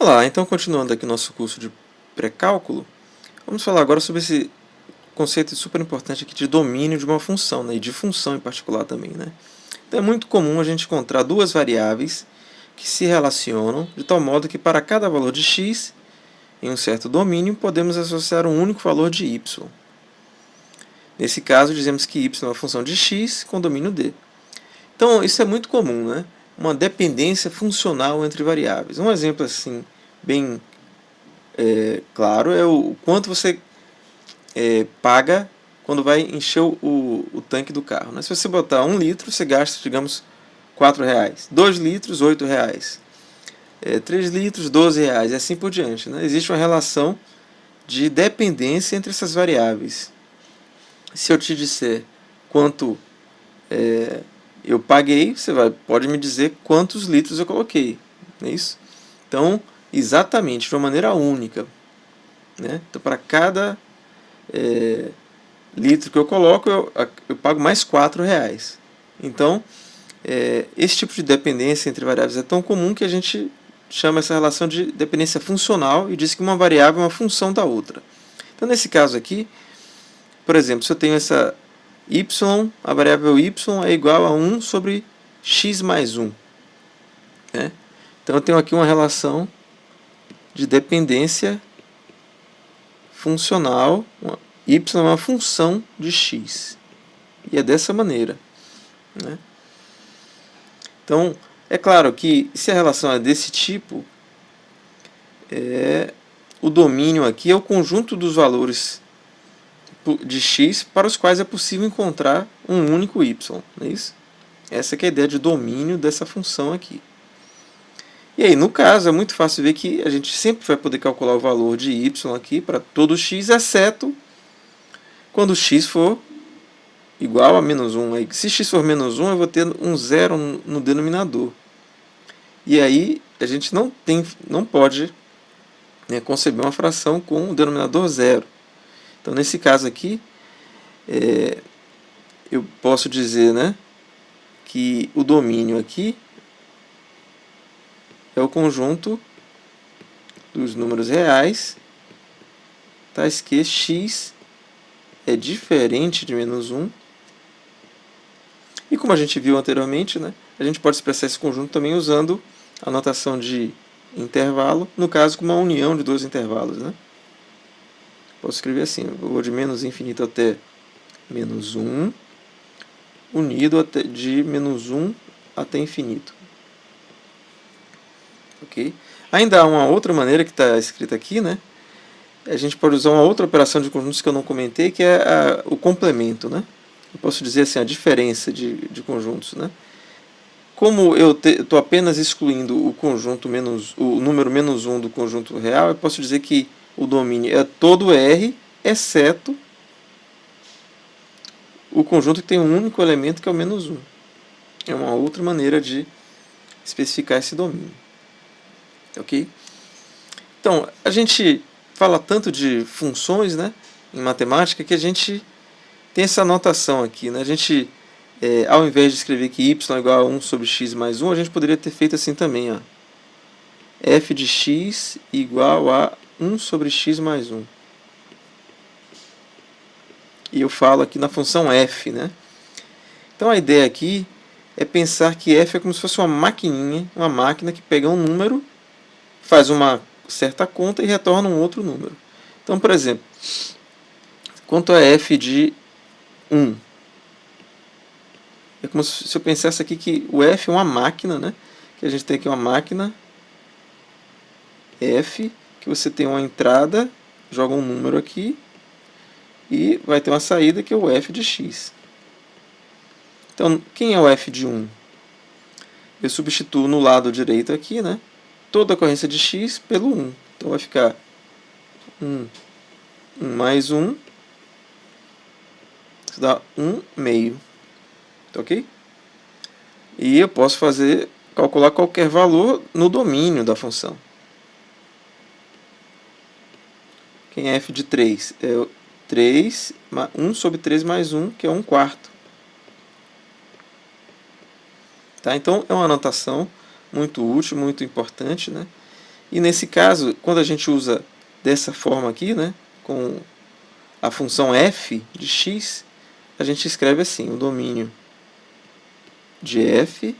Olá, então continuando aqui o nosso curso de pré-cálculo, vamos falar agora sobre esse conceito super importante aqui de domínio de uma função, né, e de função em particular também. Né? Então é muito comum a gente encontrar duas variáveis que se relacionam de tal modo que para cada valor de x em um certo domínio podemos associar um único valor de y. Nesse caso, dizemos que y é uma função de x com domínio d. Então isso é muito comum, né? Uma dependência funcional entre variáveis. Um exemplo assim bem claro é o quanto você paga quando vai encher o tanque do carro. Né? Se você botar 1 litro, você gasta, digamos, R$4. 2 litros, R$8. 3 litros, R$12, e assim por diante. Né? Existe uma relação de dependência entre essas variáveis. Se eu te disser quanto eu paguei, você pode me dizer quantos litros eu coloquei. Não é isso? Então, exatamente, de uma maneira única. Né? Então, para cada litro que eu coloco, eu pago mais R$4. Então, esse tipo de dependência entre variáveis é tão comum que a gente chama essa relação de dependência funcional e diz que uma variável é uma função da outra. Então, nesse caso aqui, por exemplo, se eu tenho essa y, a variável y é igual a 1 sobre x mais 1. Né? Então, eu tenho aqui uma relação de dependência funcional. Y é uma função de x. E é dessa maneira. Né? Então, é claro que se a relação é desse tipo, o domínio aqui é o conjunto dos valores de x para os quais é possível encontrar um único y. Não é isso? Essa que é a ideia de domínio dessa função aqui. E aí, no caso, é muito fácil ver que a gente sempre vai poder calcular o valor de y aqui para todo x, exceto quando x for igual a menos 1. Se x for menos 1, eu vou ter um zero no denominador. E aí, a gente não pode conceber uma fração com o denominador zero. Então, nesse caso aqui, eu posso dizer, né, que o domínio aqui é o conjunto dos números reais, tais que x é diferente de menos 1. E como a gente viu anteriormente, né, a gente pode expressar esse conjunto também usando a notação de intervalo, no caso com uma união de dois intervalos. Né? Posso escrever assim, eu vou de menos infinito até menos 1, unido de menos 1 até infinito. Okay? Ainda há uma outra maneira que está escrita aqui, né? A gente pode usar uma outra operação de conjuntos que eu não comentei, que é o complemento. Né? Eu posso dizer assim, a diferença de conjuntos. Né? Como eu estou apenas excluindo o conjunto o número menos 1 do conjunto real, eu posso dizer que o domínio é todo R, exceto o conjunto que tem um único elemento, que é o menos 1. É uma outra maneira de especificar esse domínio. Ok? Então, a gente fala tanto de funções, né, em matemática, que a gente tem essa notação aqui. Né? A gente, ao invés de escrever que y é igual a 1 sobre x mais 1, a gente poderia ter feito assim também. Ó. F de x igual a 1 sobre x mais 1. E eu falo aqui na função f. Né? Então, a ideia aqui é pensar que f é como se fosse uma maquininha, uma máquina que pega um número, faz uma certa conta e retorna um outro número. Então, por exemplo, quanto é f de 1? É como se eu pensasse aqui que o f é uma máquina, né? Que a gente tem aqui uma máquina f, que você tem uma entrada, joga um número aqui, e vai ter uma saída que é o f de x. Então, quem é o f de 1? Eu substituo no lado direito aqui, né? Toda a ocorrência de x pelo 1. Então vai ficar 1 mais 1, isso dá 1 meio. Ok? E eu posso calcular qualquer valor no domínio da função. Quem é f de 3? É 3, 1 sobre 3 mais 1, que é 1 quarto. Tá? Então é uma anotação muito útil, muito importante, né? E nesse caso, quando a gente usa dessa forma aqui, né, com a função f de x, a gente escreve assim: o domínio de f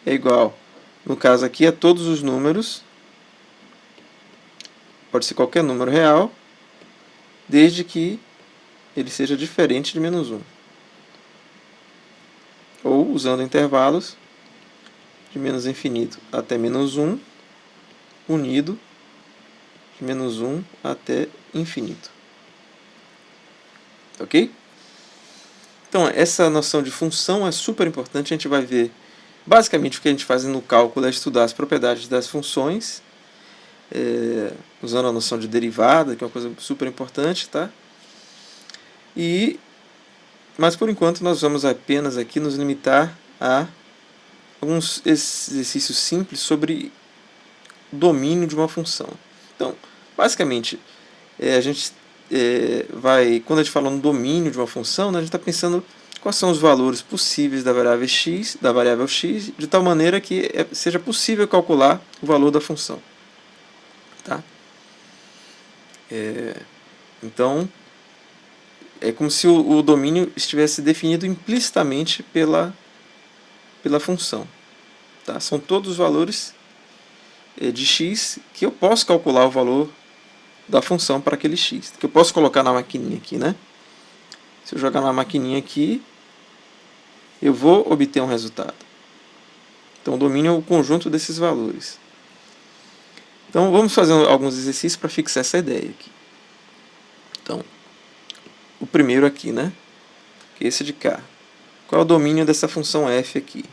é igual, no caso aqui, a todos os números, pode ser qualquer número real, desde que ele seja diferente de menos 1. Ou usando intervalos de menos infinito até menos 1, unido de menos 1 até infinito. Ok? Então, essa noção de função é super importante. A gente vai ver, basicamente, o que a gente faz no cálculo é estudar as propriedades das funções, usando a noção de derivada, que é uma coisa super importante, tá? Mas, por enquanto, nós vamos apenas aqui nos limitar a alguns exercícios simples sobre o domínio de uma função. Então, basicamente, a gente quando a gente fala no domínio de uma função, né, a gente está pensando quais são os valores possíveis da variável x, de tal maneira que seja possível calcular o valor da função. Tá? Então, é como se o domínio estivesse definido implicitamente pela função. Tá? São todos os valores de x que eu posso calcular o valor da função para aquele x, que eu posso colocar na maquininha aqui, né? Se eu jogar na maquininha aqui, eu vou obter um resultado. Então, o domínio é o conjunto desses valores. Então, vamos fazer alguns exercícios para fixar essa ideia aqui. Então, o primeiro aqui, né? Que é esse de cá. Qual é o domínio dessa função f aqui?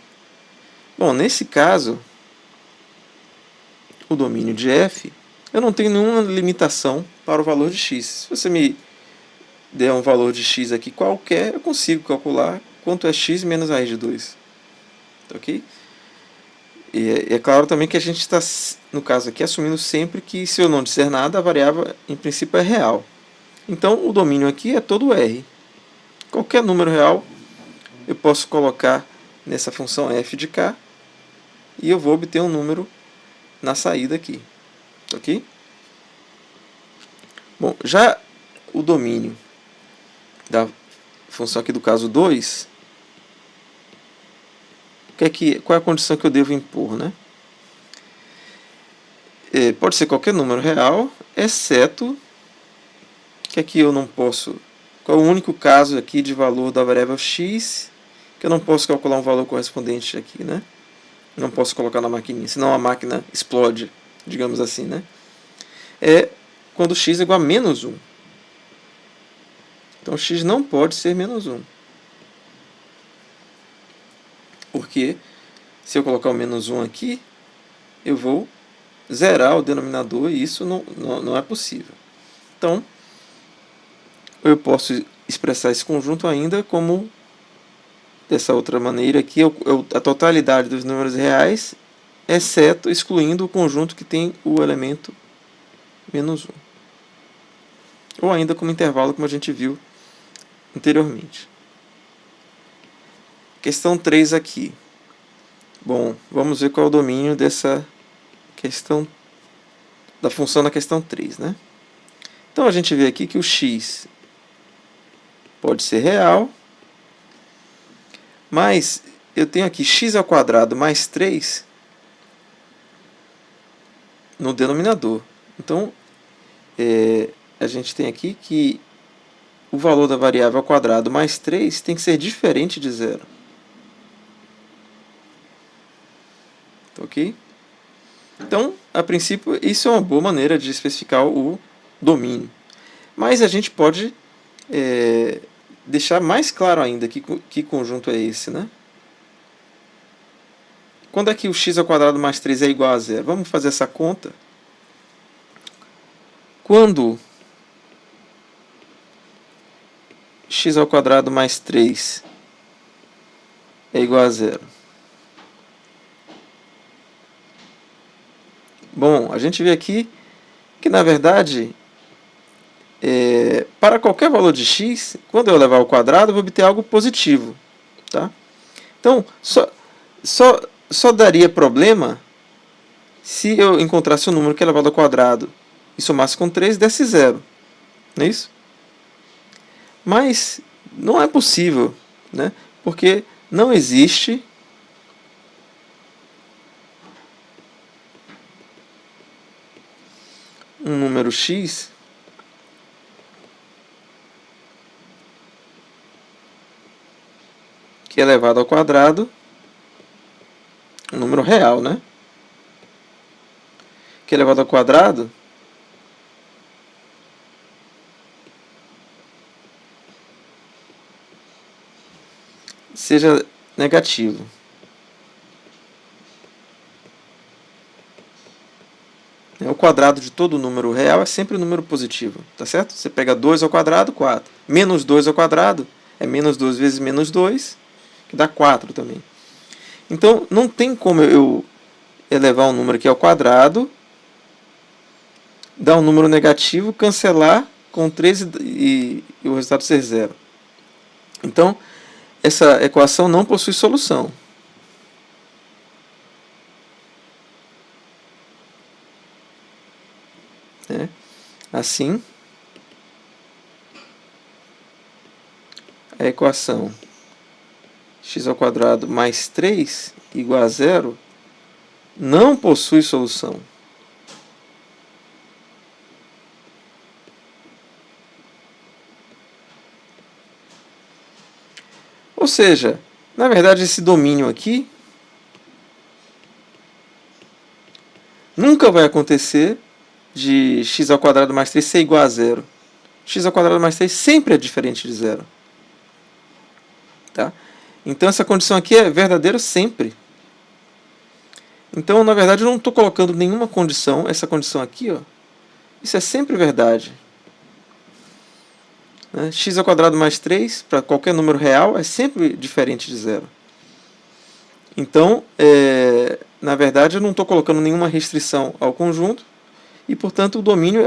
Bom, nesse caso, o domínio de f, eu não tenho nenhuma limitação para o valor de x. Se você me der um valor de x aqui qualquer, eu consigo calcular quanto é x menos raiz de 2. Ok? E é claro também que a gente está, no caso aqui, assumindo sempre que, se eu não disser nada, a variável, em princípio, é real. Então, o domínio aqui é todo R. Qualquer número real, eu posso colocar nessa função f de k, e eu vou obter um número na saída aqui. Ok? Bom, já o domínio da função aqui do caso 2, qual é a condição que eu devo impor, né? Pode ser qualquer número real, exceto que aqui eu não posso... Qual é o único caso aqui de valor da variável x que eu não posso calcular um valor correspondente aqui, né? Não posso colocar na maquininha, senão a máquina explode, digamos assim, né? É quando x é igual a menos 1. Então, x não pode ser menos 1. Porque, se eu colocar o menos 1 aqui, eu vou zerar o denominador e isso não é possível. Então, eu posso expressar esse conjunto ainda como dessa outra maneira aqui, a totalidade dos números reais, exceto excluindo o conjunto que tem o elemento menos 1. Ou ainda como intervalo, como a gente viu anteriormente. Questão 3 aqui. Bom, vamos ver qual é o domínio dessa questão, da função na questão 3, né? Então a gente vê aqui que o x pode ser real, mas eu tenho aqui x² mais 3 no denominador. Então, a gente tem aqui que o valor da variável ao quadrado mais 3 tem que ser diferente de zero. Ok? Então, a princípio, isso é uma boa maneira de especificar o domínio. Mas a gente pode deixar mais claro ainda que conjunto é esse, né? Quando é que o x² mais 3 é igual a zero? Vamos fazer essa conta. Quando x² mais 3 é igual a zero? Bom, a gente vê aqui que, na verdade, para qualquer valor de x, quando eu levar ao quadrado, eu vou obter algo positivo. Tá? Então, só daria problema se eu encontrasse um número que é elevado ao quadrado e somasse com 3, desse 0. Não é isso? Mas não é possível, né? Porque não existe um número x que é elevado ao quadrado, um número real, né? Que é elevado ao quadrado seja negativo. O quadrado de todo número real é sempre um número positivo, tá certo? Você pega 2 ao quadrado, 4. Menos 2 ao quadrado é menos 2 vezes menos 2, que dá 4 também. Então, não tem como eu elevar um número aqui ao quadrado, dar um número negativo, cancelar com 3 e o resultado ser 0. Então, essa equação não possui solução. Assim, a equação x ao quadrado mais 3 igual a 0 não possui solução. Ou seja, na verdade esse domínio aqui nunca vai acontecer de x ao quadrado mais 3 ser igual a 0. X ao quadrado mais 3 sempre é diferente de 0. Tá? Então essa condição aqui é verdadeira sempre. Então, na verdade, eu não estou colocando nenhuma condição. Essa condição aqui, ó, isso é sempre verdade. X ao quadrado mais 3, para qualquer número real, é sempre diferente de 0. Então, na verdade, eu não estou colocando nenhuma restrição ao conjunto, e, portanto, o domínio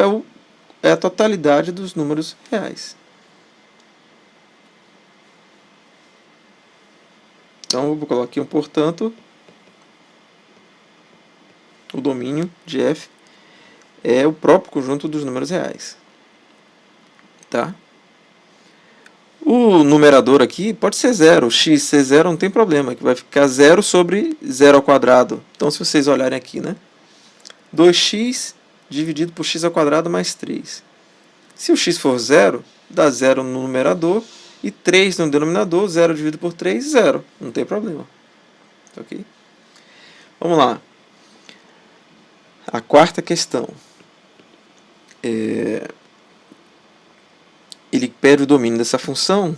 é a totalidade dos números reais. Então, eu vou colocar aqui portanto, o domínio de f é o próprio conjunto dos números reais. Tá? O numerador aqui pode ser 0, o x ser 0 não tem problema, que vai ficar 0 sobre 0 ao quadrado. Então, se vocês olharem aqui, né? 2x dividido por x ao quadrado mais 3. Se o x for 0, dá 0 no numerador e 3 no denominador, 0 dividido por 3, 0. Não tem problema. Ok? Vamos lá. A quarta questão. Ele pede o domínio dessa função.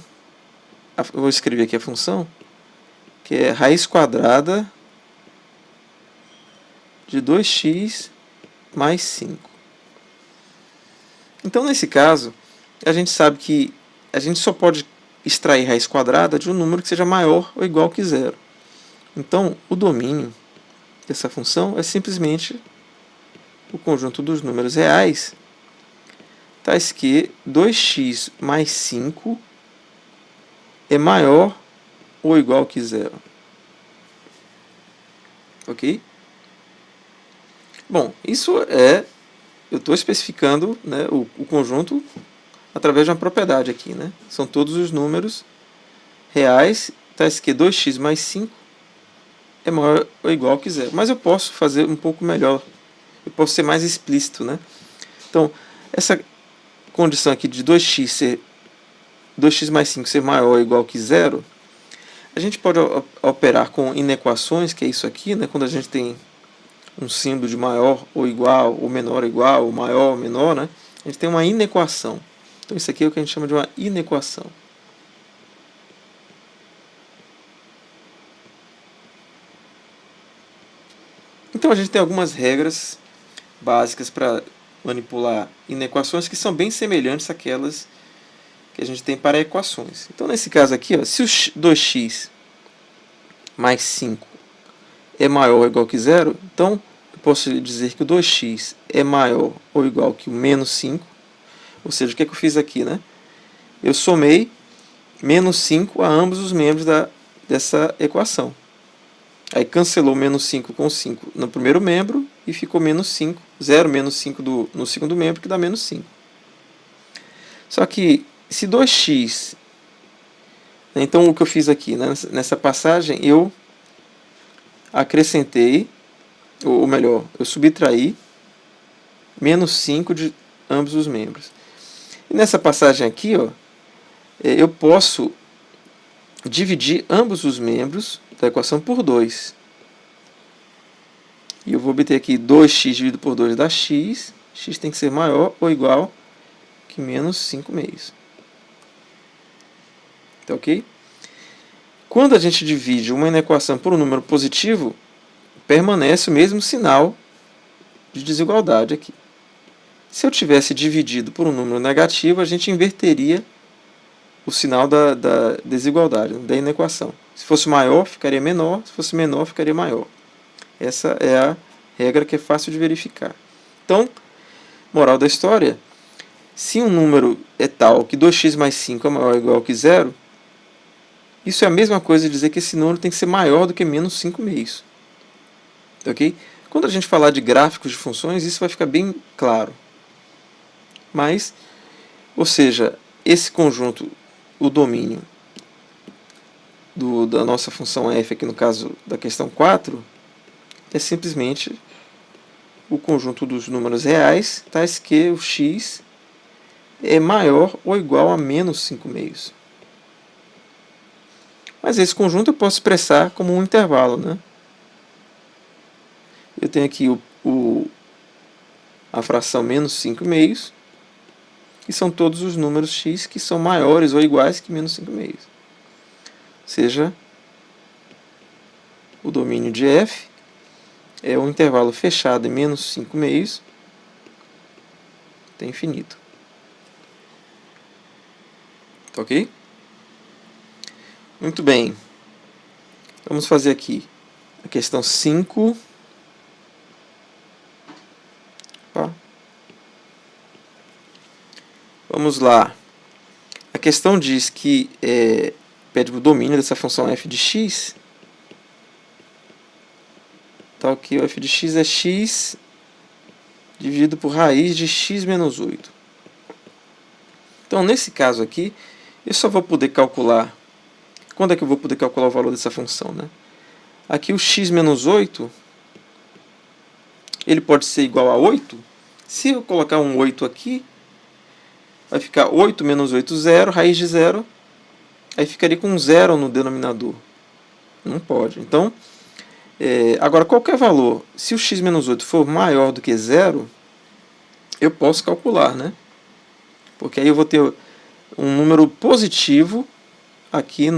Eu vou escrever aqui a função, que é raiz quadrada de 2x mais 5. Então, nesse caso, a gente sabe que a gente só pode extrair raiz quadrada de um número que seja maior ou igual que 0. Então, o domínio dessa função é simplesmente o conjunto dos números reais, tais que 2x mais 5 é maior ou igual que 0. Ok? Bom, isso eu estou especificando, né, o conjunto através de uma propriedade aqui. Né? São todos os números reais, tais que 2x mais 5 é maior ou igual que 0. Mas eu posso fazer um pouco melhor. Eu posso ser mais explícito. Né? Então, essa condição aqui de 2x mais 5 ser maior ou igual que 0, a gente pode operar com inequações, que é isso aqui, né? Quando a gente tem um símbolo de maior ou igual, ou menor ou igual, ou maior ou menor, né? A gente tem uma inequação. Então isso aqui é o que a gente chama de uma inequação. Então a gente tem algumas regras básicas para manipular inequações que são bem semelhantes àquelas que a gente tem para equações. Então nesse caso aqui, ó, se o 2x mais 5 é maior ou igual que 0, então eu posso dizer que o 2x é maior ou igual que o menos 5. Ou seja, o que é que eu fiz aqui? Né? Eu somei menos 5 a ambos os membros dessa equação. Aí cancelou menos 5 com 5 no primeiro membro e ficou menos 5. 0 menos 5 no segundo membro, que dá menos 5. Só que se 2x... Então o que eu fiz aqui, né, nessa passagem, eu acrescentei, ou melhor, eu subtraí menos 5 de ambos os membros. E nessa passagem aqui, ó, eu posso dividir ambos os membros da equação por 2. E eu vou obter aqui 2x dividido por 2 dá x. X tem que ser maior ou igual que menos 5 meios. Tá ok? Quando a gente divide uma equação por um número positivo, permanece o mesmo sinal de desigualdade aqui. Se eu tivesse dividido por um número negativo, a gente inverteria o sinal da desigualdade, da inequação. Se fosse maior, ficaria menor. Se fosse menor, ficaria maior. Essa é a regra que é fácil de verificar. Então, moral da história, se um número é tal que 2x mais 5 é maior ou igual que 0, isso é a mesma coisa de dizer que esse número tem que ser maior do que menos 5 meios. Ok? Quando a gente falar de gráficos de funções, isso vai ficar bem claro. Mas, ou seja, esse conjunto, o domínio da nossa função f, aqui no caso da questão 4, é simplesmente o conjunto dos números reais, tais que o x é maior ou igual a menos 5 meios. Mas esse conjunto eu posso expressar como um intervalo, né? Eu tenho aqui a fração menos 5 meios, que são todos os números x que são maiores ou iguais que menos 5 meios. Ou seja, o domínio de f é um intervalo fechado em menos 5 meios até infinito. Ok? Muito bem. Vamos fazer aqui a questão 5. Vamos lá. A questão diz que pede o domínio dessa função f de x. Tá ok, o f de x é x dividido por raiz de x menos 8. Então, nesse caso aqui, eu só vou poder calcular... Quando é que eu vou poder calcular o valor dessa função, né? Aqui o x menos 8, ele pode ser igual a 8. Se eu colocar um 8 aqui, vai ficar 8 menos 8, 0, raiz de 0. Aí ficaria com 0 no denominador. Não pode. Então, agora qualquer valor, se o x menos 8 for maior do que 0, eu posso calcular, né? Porque aí eu vou ter um número positivo aqui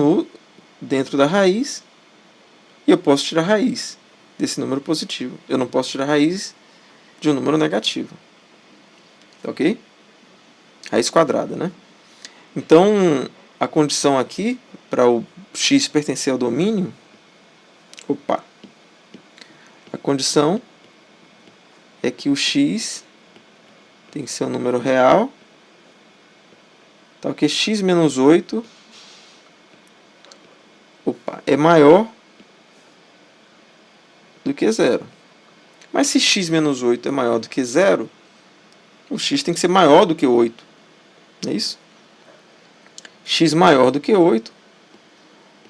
dentro da raiz, e eu posso tirar raiz desse número positivo. Eu não posso tirar raiz de um número negativo. Ok? Raiz quadrada, né? Então, a condição aqui, para o x pertencer ao domínio, a condição é que o x tem que ser um número real, tal que x menos 8 é maior do que 0. Mas se x menos 8 é maior do que 0, o x tem que ser maior do que 8. Não é isso? X maior do que 8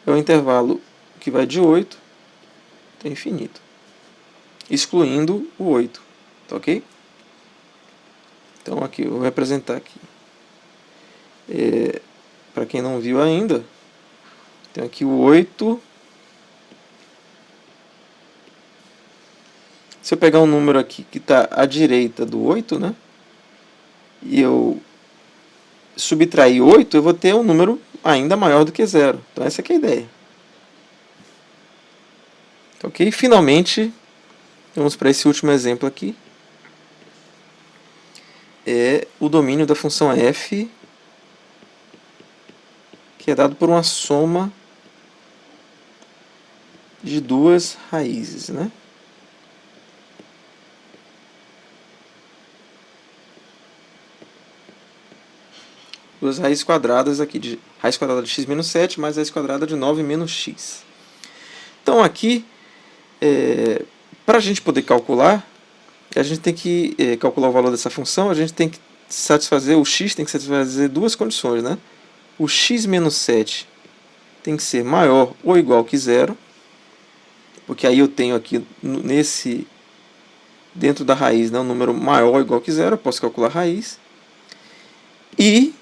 é o intervalo que vai de 8 até infinito, excluindo o 8. Tá ok? Então aqui, eu vou representar aqui. Para quem não viu ainda, tem aqui o 8. Se eu pegar um número aqui que está à direita do 8, né? E eu subtrair 8, eu vou ter um número ainda maior do que 0. Então essa é a ideia. Ok? Finalmente, vamos para esse último exemplo aqui. É o domínio da função f, que é dado por uma soma de duas raízes, né? Duas raízes quadradas aqui, de raiz quadrada de x menos 7 mais raiz quadrada de 9 menos x. Então aqui, para a gente poder calcular, a gente tem que calcular o valor dessa função, a gente tem que satisfazer, o x tem que satisfazer duas condições, né? O x menos 7 tem que ser maior ou igual que zero, porque aí eu tenho aqui dentro da raiz, né, um número maior ou igual que zero, eu posso calcular a raiz. E,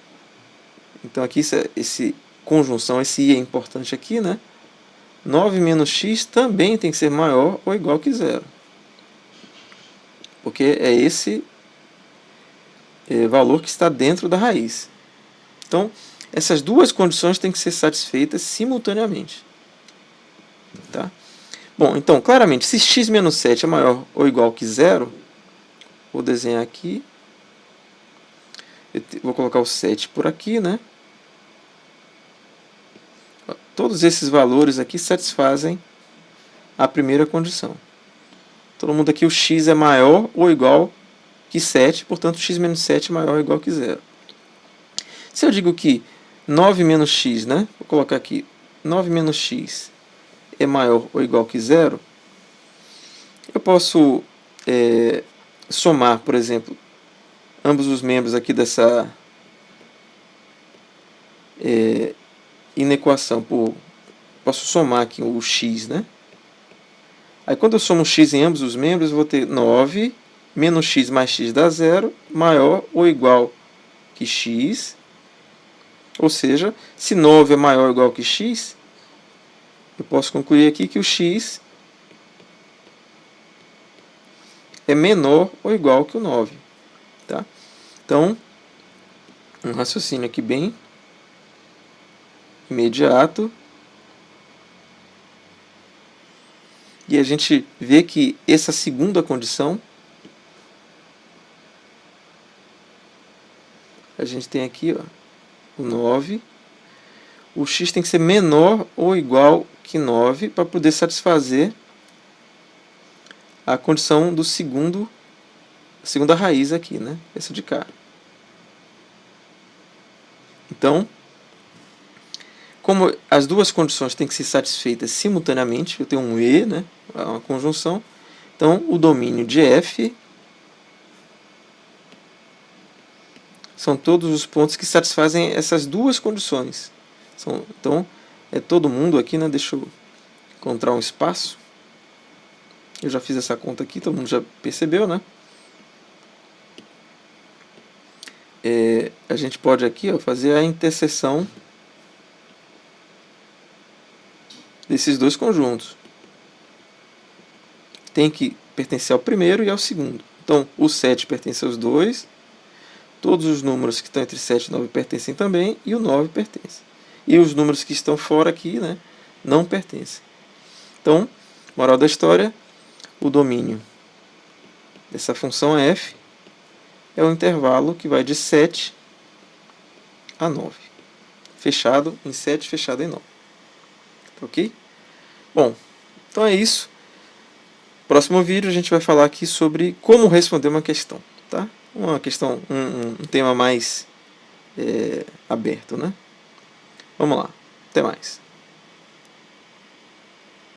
então aqui esse conjunção, esse i é importante aqui, né? 9 menos x também tem que ser maior ou igual que zero, porque é esse valor que está dentro da raiz. Então, essas duas condições têm que ser satisfeitas simultaneamente. Tá? Bom, então, claramente, se x menos 7 é maior ou igual que zero, vou desenhar aqui. Vou colocar o 7 por aqui, né? Todos esses valores aqui satisfazem a primeira condição. Todo mundo aqui, o x é maior ou igual que 7, portanto, x menos 7 é maior ou igual que zero. Se eu digo que 9 menos x, né? Vou colocar aqui, 9 menos x é maior ou igual que zero, eu posso somar, por exemplo, ambos os membros aqui dessa inequação. Posso somar aqui o x, né? Aí quando eu somo x em ambos os membros, eu vou ter 9 menos x mais x dá zero, maior ou igual que x. Ou seja, se 9 é maior ou igual que x, eu posso concluir aqui que o x é menor ou igual que o 9. Tá? Então, um raciocínio aqui bem imediato. E a gente vê que essa segunda condição, a gente tem aqui, ó, o 9. O x tem que ser menor ou igual que 9 para poder satisfazer a condição do segunda raiz aqui, né? Essa de cá. Então, como as duas condições têm que ser satisfeitas simultaneamente, eu tenho um e, né? Uma conjunção. Então, o domínio de f são todos os pontos que satisfazem essas duas condições. Então, é todo mundo aqui, né? Deixa eu encontrar um espaço. Eu já fiz essa conta aqui, todo mundo já percebeu, né? A gente pode aqui, ó, fazer a interseção desses dois conjuntos. Tem que pertencer ao primeiro e ao segundo. Então, o 7 pertence aos dois, todos os números que estão entre 7 e 9 pertencem também, e o 9 pertence. E os números que estão fora aqui, né, não pertencem. Então, moral da história, o domínio dessa função f é o intervalo que vai de 7 a 9. Fechado em 7, fechado em 9. Ok? Bom, então é isso. Próximo vídeo a gente vai falar aqui sobre como responder uma questão. Tá? Uma questão, um tema mais aberto, né? Vamos lá. Até mais.